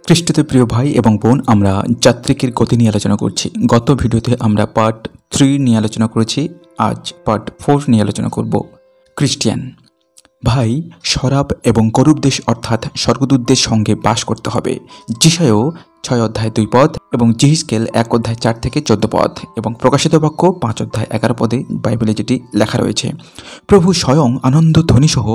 খ্রিস্টতে প্রিয় ভাই এবং বোন, আমরা যাত্রিকের গতি নিয়ে আলোচনা করছি। গত ভিডিওতে আমরা পার্ট 3 নিয়ে আলোচনা করেছি। আজ পার্ট 4 নিয়ে আলোচনা করব। খ্রিস্টিয়ান ভাই, শরাব এবং করুপদেশ অর্থাৎ স্বর্গদূতদের সঙ্গে বাস করতে হবে। যিশায় 6 অধ্যায় 2 পদ এবং জিহিজকেল 1 অধ্যায় 4 থেকে 14 পদ এবং প্রকাশিত বাক্য 5 অধ্যায় 11 পদে বাইবেলে যেটি লেখা রয়েছে। প্রভু স্বয়ং আনন্দ ধ্বনিসহ,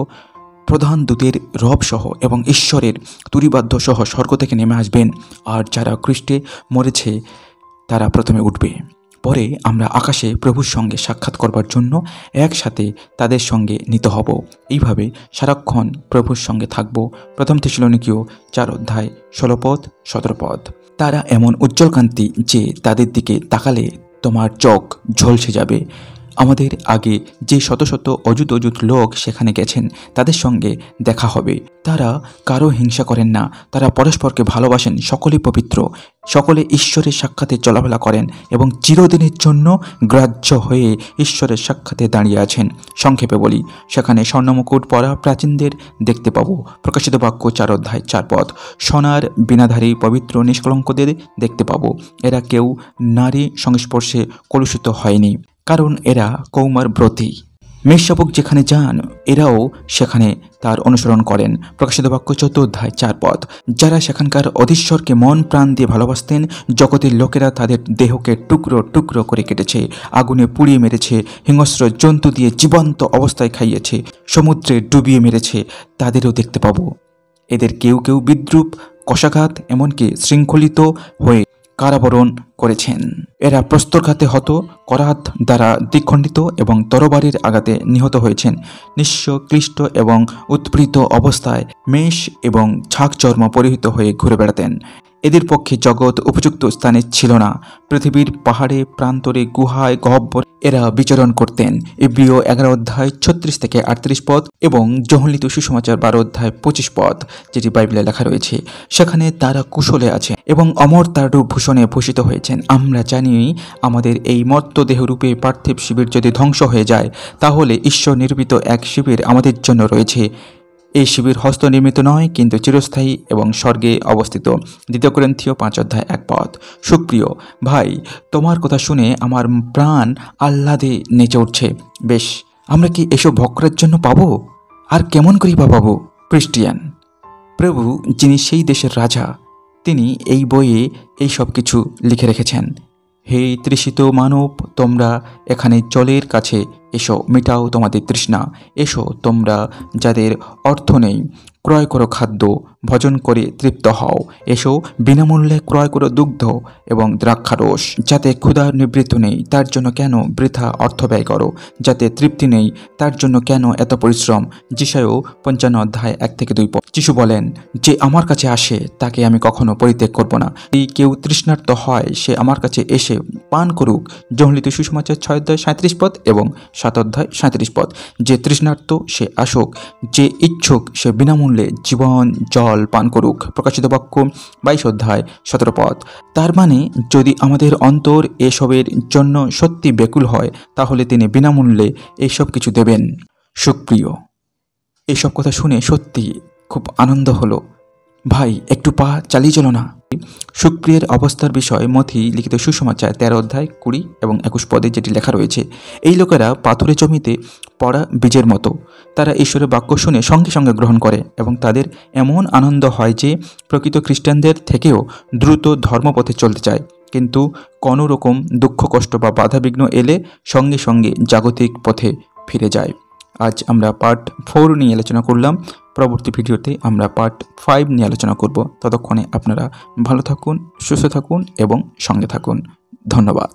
প্রধান দূতের রব সহ এবং ঈশ্বরের তুরিবাদ্য সহ স্বর্গ থেকে নেমে আসবেন, আর যারা খ্রিস্টে মরেছে তারা প্রথমে উঠবে। পরে আমরা আকাশে প্রভুর সঙ্গে সাক্ষাৎ করবার জন্য একসাথে তাদের সঙ্গে নিত হব। এইভাবে সারাক্ষণ প্রভুর সঙ্গে থাকব। প্রথম থেসলোনিকীয় 4 অধ্যায় 16 পদ 17 পদ। তারা এমন উজ্জ্বল কান্তি যে তাদের দিকে তাকালে তোমার চোখ ঝলসে যাবে। আমাদের আগে যে শত শত অযুত লোক সেখানে গেছেন, তাদের সঙ্গে দেখা হবে। তারা কারো হিংসা করেন না, তারা পরস্পরকে ভালোবাসেন, সকলে পবিত্র, সকলে ঈশ্বরের সাক্ষাতে চলাফেরা করেন এবং চিরদিনের জন্য গ্রাহ্য হয়ে ঈশ্বরের সাক্ষাতে দাঁড়িয়ে আছেন। সংক্ষেপে বলি, সেখানে স্বর্ণমুকুট পরা প্রাচীনদের দেখতে পাবো। প্রকাশিত বাক্য 4 অধ্যায় 4 পদ। সোনার বীণাধারী পবিত্র নিষ্কলঙ্কদের দেখতে পাবো। এরা কেউ নারী সংস্পর্শে কলুষিত হয়নি, কারণ এরা কৌমার ব্রতী। মেষশাবক যেখানে যান, এরাও সেখানে তার অনুসরণ করেন। প্রকাশিত বাক্য 14 অধ্যায় 4 পদ। যারা সেখানকার অধীশ্বরকে মন প্রাণ দিয়ে ভালোবাসতেন, জগতের লোকেরা তাদের দেহকে টুকরো টুকরো করে কেটেছে, আগুনে পুড়িয়ে মেরেছে, হিংস্র জন্তু দিয়ে জীবন্ত অবস্থায় খাইয়েছে, সমুদ্রে ডুবিয়ে মেরেছে, তাদেরও দেখতে পাবো। এদের কেউ কেউ বিদ্রূপ, কষাঘাত, এমনকি শৃঙ্খলিত হয়ে কারাবরণ করেছেন। এরা প্রস্তরঘাতে হত, করাত দ্বারা দ্বিখণ্ডিত এবং তরবারির আঘাতে নিহত হয়েছেন। নিঃস্ব, ক্লিষ্ট এবং উৎপীড়িত অবস্থায় মেষ এবং ছাগ চর্ম পরিহিত হয়ে ঘুরে বেড়াতেন। এদের পক্ষে জগৎ উপযুক্ত স্থানে ছিল না। পৃথিবীর পাহাড়ে, প্রান্তরে, গুহায়, গহ্বরে এরা বিচরণ করতেন। ইব্রিয় 11 অধ্যায় 36 থেকে 38 পদ এবং যোহলিত সুসমাচার 12 অধ্যায় 25 পদ, যেটি বাইবেলে লেখা রয়েছে। সেখানে তারা কুশলে আছে এবং অমর তাররূপ ভূষণে ভূষিত হয়েছেন। আমরা জানি, আমাদের এই মর্ত দেহরূপে পার্থিব শিবির যদি ধ্বংস হয়ে যায়, তাহলে ঈশ্বর নিরূপিত এক শিবির আমাদের জন্য রয়েছে। এই শিবির হস্ত নির্মিত নয়, কিন্তু চিরস্থায়ী এবং স্বর্গে অবস্থিত। 2 কোরিন্থীয় 5 অধ্যায় 1 পদ। সুপ্রিয় ভাই, তোমার কথা শুনে আমার প্রাণ আহ্লাদে নেচে উঠছে। বেশ, আমরা কি এসব ভোগ করার জন্য পাবো? আর কেমন করেই বা পাবো? খ্রিস্টিয়ান প্রভু, যিনি সেই দেশের রাজা, তিনি এই বইয়ে এই সব কিছু লিখে রেখেছেন। হে তৃষিত মানব, তোমরা এখানে জলের কাছে এসো, মেটাও তোমাদের তৃষ্ণা। এসো, তোমরা যাদের অর্থ নেই, ক্রয় করো খাদ্য, ভোজন করে তৃপ্ত হও। এসো, বিনামূল্যে ক্রয় করো দুগ্ধ এবং দ্রাক্ষারস। যাতে ক্ষুধার নিবৃত্ত নেই, তার জন্য কেন বৃথা অর্থ ব্যয় করো? যাতে তৃপ্তি নেই, তার জন্য কেন এত পরিশ্রম? যিশায় 55 অধ্যায় 1 থেকে 2 পদ। যিশু বলেন, যে আমার কাছে আসে তাকে আমি কখনো পরিত্যাগ করব না। যদি কেউ তৃষ্ণার্ত হয়, সে আমার কাছে এসে পান করুক। যোহলিত সুসমাচার 6 অধ্যায় 37 পদ এবং 7 অধ্যায় 37 পদ। যে তৃষ্ণার্ত সে আসুক, যে ইচ্ছুক সে বিনামূল্যে জীবন জল পান করুক। প্রকাশিত বাক্য 22 অধ্যায় 17 পদ। তার মানে, যদি আমাদের অন্তর এসবের জন্য সত্যি ব্যাকুল হয়, তাহলে তিনি বিনামূল্যে এইসব কিছু দেবেন। সুপ্রিয়, এসব কথা শুনে সত্যি খুব আনন্দ হলো। ভাই, একটু পা চালিয়ে চলো না। সুপ্রিয়ের অবস্থার বিষয়ে মথি লিখিত সুসমাচার 13 অধ্যায় 20 এবং 21 পদে যেটি লেখা রয়েছে। এই লোকেরা পাথুরে জমিতে পড়া বীজের মতো। তারা ঈশ্বরের বাক্য শুনে সঙ্গে সঙ্গে গ্রহণ করে এবং তাদের এমন আনন্দ হয় যে প্রকৃত খ্রিস্টানদের থেকেও দ্রুত ধর্মপথে চলতে চায়, কিন্তু কোনো রকম দুঃখ, কষ্ট বা বাধাবিঘ্ন এলে সঙ্গে সঙ্গে জাগতিক পথে ফিরে যায়। আজ আমরা পার্ট 4 নিয়ে আলোচনা করলাম। পরবর্তী ভিডিওতে আমরা পার্ট 5 নিয়ে আলোচনা করব। ততক্ষণে আপনারা ভালো থাকুন, সুস্থ থাকুন এবং সঙ্গে থাকুন। ধন্যবাদ।